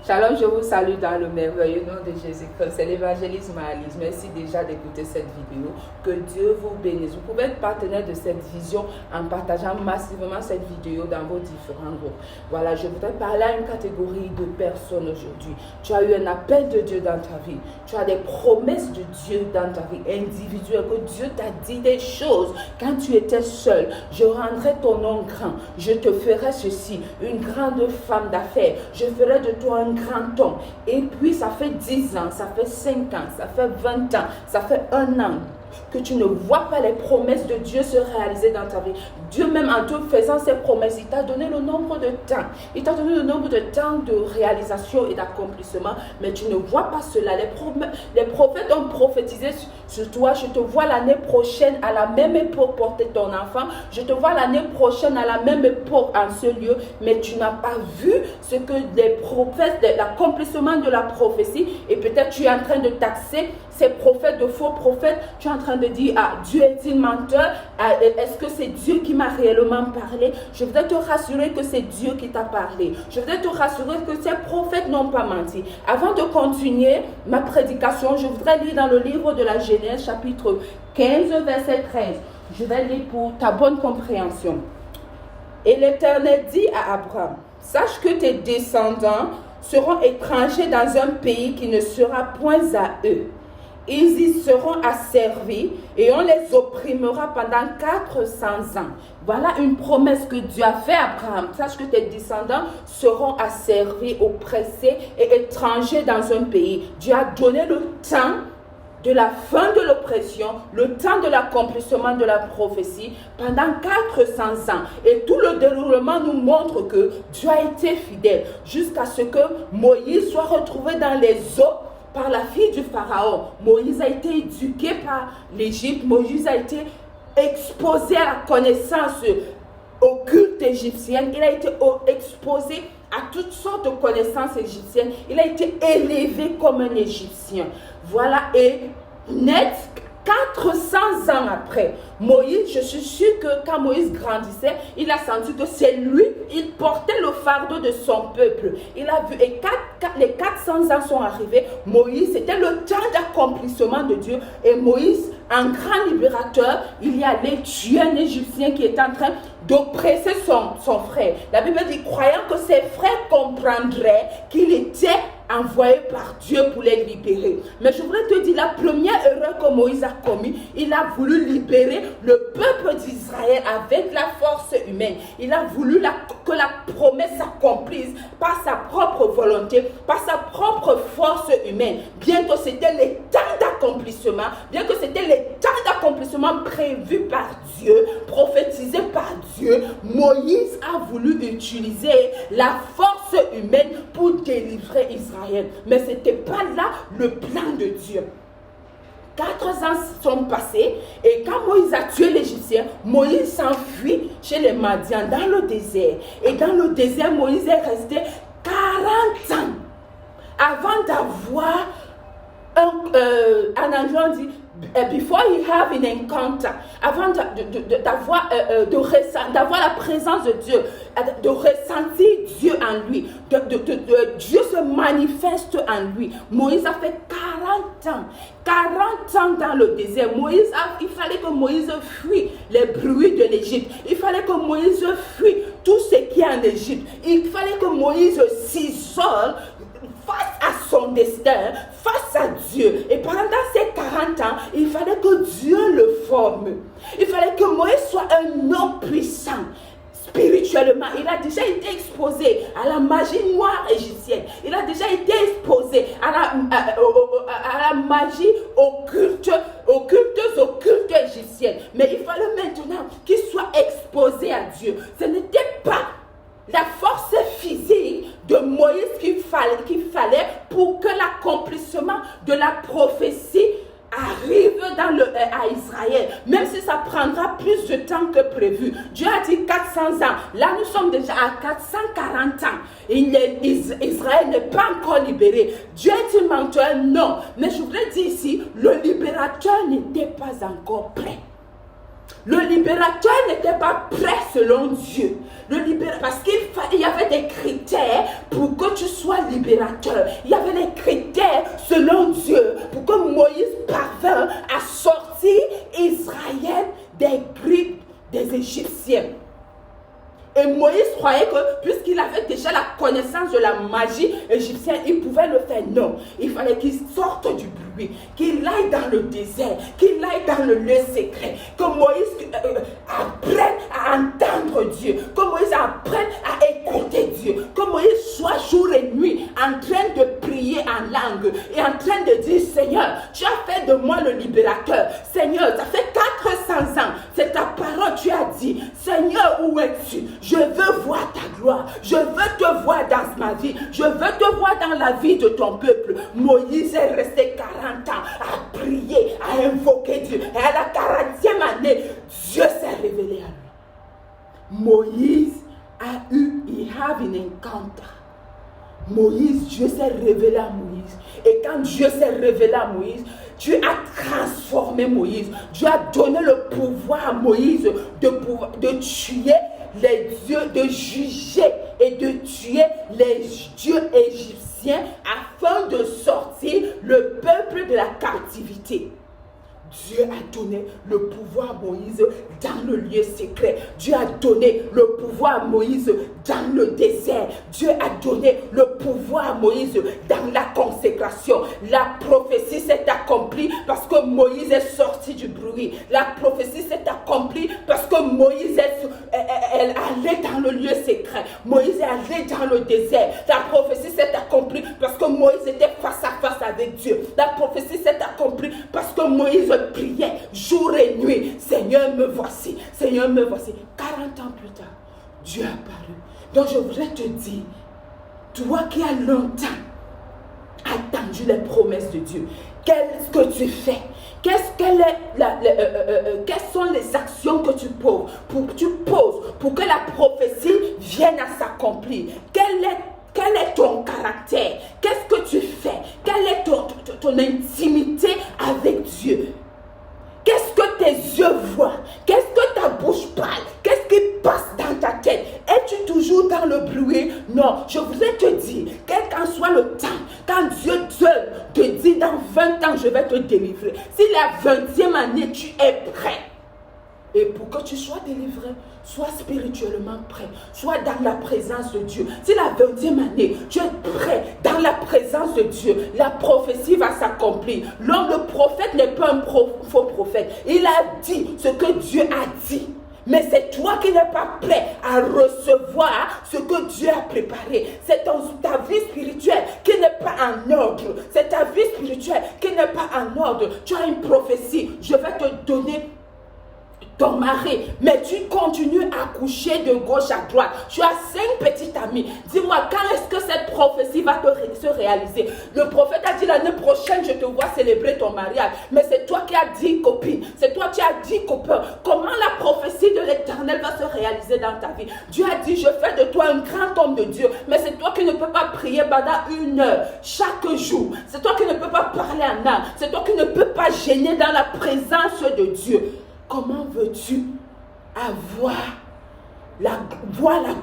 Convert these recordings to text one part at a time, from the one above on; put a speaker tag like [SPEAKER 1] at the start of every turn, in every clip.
[SPEAKER 1] Shalom, je vous salue dans le merveilleux nom de Jésus-Christ. C'est l'évangéliste Maëlys. Merci déjà d'écouter cette vidéo. Que Dieu vous bénisse. Vous pouvez être partenaire de cette vision en partageant massivement cette vidéo dans vos différents groupes. Voilà, je voudrais parler à une catégorie de personnes aujourd'hui. Tu as eu un appel de Dieu dans ta vie. Tu as des promesses de Dieu dans ta vie individuelle. Que Dieu t'a dit des choses quand tu étais seul. Je rendrai ton nom grand. Je te ferai ceci. Une grande femme d'affaires. Je ferai de toi un grand homme. Et puis ça fait 10 ans, ça fait 5 ans, ça fait 20 ans, ça fait 1 an que tu ne vois pas les promesses de Dieu se réaliser dans ta vie. Dieu même en te faisant ces promesses, il t'a donné le nombre de temps. Il t'a donné le nombre de temps de réalisation et d'accomplissement, mais tu ne vois pas cela. Les prophètes ont prophétisé sur toi. Je te vois l'année prochaine à la même époque porter ton enfant. Je te vois l'année prochaine à la même époque en ce lieu, mais tu n'as pas vu ce que les prophètes, l'accomplissement de la prophétie, et peut-être tu es en train de taxer ces prophètes de faux prophètes. Tu es en train de dire, ah, Dieu est-il menteur? Est-ce que c'est Dieu qui m'a réellement parlé? Je voudrais te rassurer que c'est Dieu qui t'a parlé. Je voudrais te rassurer que ces prophètes n'ont pas menti. Avant de continuer ma prédication, je voudrais lire dans le livre de la Genèse, chapitre 15, verset 13. Je vais lire pour ta bonne compréhension. Et l'Éternel dit à Abraham, sache que tes descendants seront étrangers dans un pays qui ne sera point à eux. Ils y seront asservis et on les opprimera pendant 400 ans. Voilà une promesse que Dieu a faite à Abraham. Sache que tes descendants seront asservis, oppressés et étrangers dans un pays. Dieu a donné le temps de la fin de l'oppression, le temps de l'accomplissement de la prophétie pendant 400 ans. Et tout le déroulement nous montre que Dieu a été fidèle jusqu'à ce que Moïse soit retrouvé dans les eaux par la fille du Pharaon. Moïse a été éduqué par l'Égypte. Moïse a été exposé à la connaissance occulte égyptienne. Il a été exposé à toutes sortes de connaissances égyptiennes. Il a été élevé comme un Égyptien. Voilà, et net, 400 ans après, Moïse, je suis sûre que quand Moïse grandissait, il a senti que c'est lui, il portait le fardeau de son peuple. Il a vu, et les 400 ans sont arrivés, Moïse, c'était le temps d'accomplissement de Dieu. Et Moïse, un grand libérateur, il y allait tuer un Égyptien qui était en train d'oppresser son frère. La Bible dit, croyant que ses frères comprendraient qu'il était envoyé par Dieu pour les libérer. Mais je voudrais te dire, la première erreur que Moïse a commise, il a voulu libérer le peuple d'Israël avec la force humaine. Il a voulu que la promesse s'accomplisse par sa propre volonté, par sa propre force humaine. Bien que c'était les temps d'accomplissement, bien que c'était les temps d'accomplissement prévus par Dieu, prophétisés par Dieu, Moïse a voulu utiliser la force humaine pour délivrer Israël. Mais ce n'était pas là le plan de Dieu. 4 ans sont passés et quand Moïse a tué l'Égyptien, Moïse s'enfuit chez les Madians dans le désert. Et dans le désert, Moïse est resté 40 ans avant d'avoir en anglais on dit before you have an encounter, avant d'avoir la présence de Dieu, de ressentir Dieu en lui, Dieu se manifeste en lui. Moïse a fait 40 ans dans le désert. Il fallait que Moïse fuit les bruits de l'Égypte. Il fallait que Moïse fuit tout ce qui est en Égypte. Il fallait que Moïse s'isole face à son destin, face à Dieu. Et pendant ces 40 ans, il fallait que Dieu le forme. Il fallait que Moïse soit un homme puissant. Spirituellement, il a déjà été exposé à la magie noire égyptienne. Il a déjà été exposé à la magie occulte égyptienne. Mais il fallait maintenant qu'il soit exposé à Dieu. Ce n'était pas la force physique de Moïse qu'il fallait pour que l'accomplissement de la prophétie arrive à Israël, même si ça prendra plus de temps que prévu. Dieu a dit 400 ans. Là, nous sommes déjà à 440 ans. Israël n'est pas encore libéré. Dieu est-il menteur? Non. Mais je voudrais dire ici, le libérateur n'était pas encore prêt. Le libérateur n'était pas prêt selon Dieu. Parce qu'il y avait des critères pour que tu sois libérateur. Il y avait des critères selon Dieu pour que Moïse parvint à sortir Israël des griffes des Égyptiens. Et Moïse croyait que, puisqu'il avait déjà la connaissance de la magie égyptienne, il pouvait le faire. Non, il fallait qu'il sorte du bruit, qu'il aille dans le désert, qu'il aille dans le lieu secret, que Moïse apprenne à entendre Dieu, que Moïse apprenne à écouter Dieu, que Moïse soit jour et nuit en train de prier en langue et en train de dire, Seigneur, tu as fait de moi le libérateur. Seigneur, ça fait 400 ans, c'est ta parole, tu as dit, Seigneur, où es-tu? Je veux voir ta gloire. Je veux te voir dans ma vie. Je veux te voir dans la vie de ton peuple. Moïse est resté 40 ans à prier, à invoquer Dieu. Et à la 40e année, Dieu s'est révélé à lui. Moïse il have an encounter. Moïse, Dieu s'est révélé à Moïse. Et quand Dieu s'est révélé à Moïse, Dieu a transformé Moïse. Dieu a donné le pouvoir à Moïse de tuer les dieux, de juger et de tuer les dieux égyptiens afin de sortir le peuple de la captivité. Dieu a donné le pouvoir à Moïse dans le lieu secret. Dieu a donné le pouvoir à Moïse dans le désert. Dieu a donné le pouvoir à Moïse dans la consécration. La prophétie s'est accomplie parce que Moïse est sorti du bruit. La prophétie s'est accomplie parce que Moïse est allé dans le lieu secret. Moïse est allé dans le désert. La prophétie s'est accomplie parce que Moïse était face à face avec Dieu. La prophétie s'est accomplie parce que Moïse priait jour et nuit. Seigneur, me voici. Seigneur, me voici. 40 ans plus tard, Dieu a apparu. Donc je voudrais te dire, toi qui as longtemps attendu les promesses de Dieu, qu'est-ce que tu fais? Quelles sont les actions que tu poses pour que la prophétie vienne à s'accomplir? Quel est ton caractère? Qu'est-ce que tu fais? Quelle est ton intimité avec Dieu? Qu'est-ce que tes yeux voient? Qu'est-ce que ta bouche parle? Qu'est-ce qui passe dans ta tête? Es-tu toujours dans le bruit? Non, je voudrais te dire, quel qu'en soit le temps, quand Dieu te dit dans 20 ans, je vais te délivrer. Si la 20e année, tu es prêt, et pour que tu sois délivré, sois spirituellement prêt. Sois dans la présence de Dieu. Si la 20e année, tu es prêt dans la présence de Dieu, la prophétie va s'accomplir. L'homme, le prophète n'est pas un faux prophète. Il a dit ce que Dieu a dit. Mais c'est toi qui n'es pas prêt à recevoir ce que Dieu a préparé. C'est ta vie spirituelle qui n'est pas en ordre. C'est ta vie spirituelle qui n'est pas en ordre. Tu as une prophétie. Je vais te donner ton mari, mais tu continues à coucher de gauche à droite. Tu as 5 petites amies. Dis-moi, quand est-ce que cette prophétie va se réaliser? Le prophète a dit l'année prochaine, je te vois célébrer ton mariage. Mais c'est toi qui as 10 copines. C'est toi qui as 10 copains. Comment la prophétie de l'Éternel va se réaliser dans ta vie? Dieu a dit, je fais de toi un grand homme de Dieu. Mais c'est toi qui ne peux pas prier pendant 1 heure chaque jour. C'est toi qui ne peux pas parler en âme. C'est toi qui ne peux pas gêner dans la présence de Dieu. Comment veux-tu voir la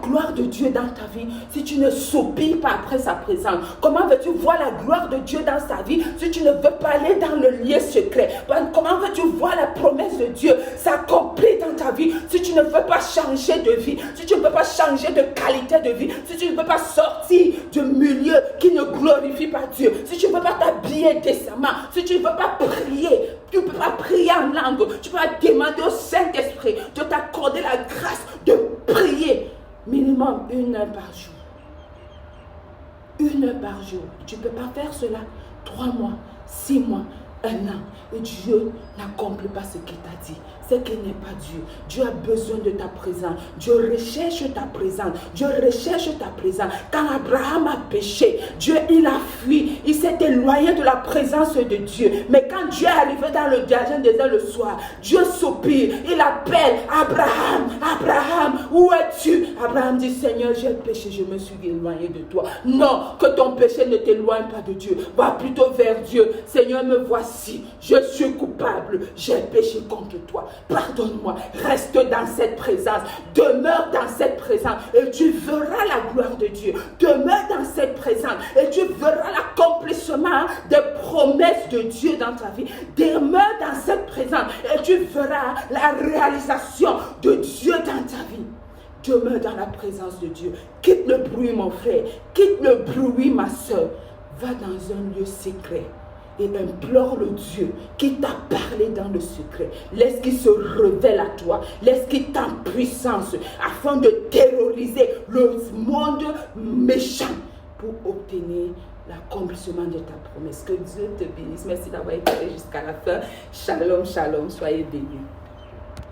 [SPEAKER 1] gloire de Dieu dans ta vie si tu ne soupires pas après sa présence? Comment veux-tu voir la gloire de Dieu dans sa vie si tu ne veux pas aller dans le lieu secret? Comment veux-tu voir la promesse de Dieu s'accomplir dans ta vie si tu ne veux pas changer de vie, si tu ne veux pas changer de qualité de vie, si tu ne veux pas sortir du milieu qui ne glorifie pas Dieu, si tu ne veux pas t'habiller décemment, si tu ne veux pas prier? Tu ne peux pas prier en langue. Tu peux demander au Saint-Esprit de t'accorder la grâce de prier minimum 1 heure par jour. 1 heure par jour. Tu ne peux pas faire cela 3 mois, 6 mois, 1 an. Et Dieu n'accomplit pas ce qu'il t'a dit. C'est qu'il n'est pas Dieu. Dieu a besoin de ta présence. Dieu recherche ta présence. Dieu recherche ta présence. Quand Abraham a péché, Dieu, il a fui. Il s'est éloigné de la présence de Dieu. Mais quand Dieu est arrivé dans le jardin des désert le soir, Dieu soupire. Il appelle Abraham. Abraham, où es-tu? Abraham dit, Seigneur, j'ai péché. Je me suis éloigné de toi. Non, que ton péché ne t'éloigne pas de Dieu. Va plutôt vers Dieu. Seigneur, me voici. voici, je suis coupable, j'ai péché contre toi. Pardonne-moi, reste dans cette présence, demeure dans cette présence et tu verras la gloire de Dieu. Demeure dans cette présence et tu verras l'accomplissement des promesses de Dieu dans ta vie. Demeure dans cette présence et tu verras la réalisation de Dieu dans ta vie. Demeure dans la présence de Dieu. Quitte le bruit, mon frère. Quitte le bruit, ma soeur. Va dans un lieu secret et implore le Dieu qui t'a parlé dans le secret. Laisse qu'il se révèle à toi. Laisse qu'il t'en puissance afin de terroriser le monde méchant pour obtenir l'accomplissement de ta promesse. Que Dieu te bénisse. Merci d'avoir écouté jusqu'à la fin. Shalom, shalom. Soyez bénis.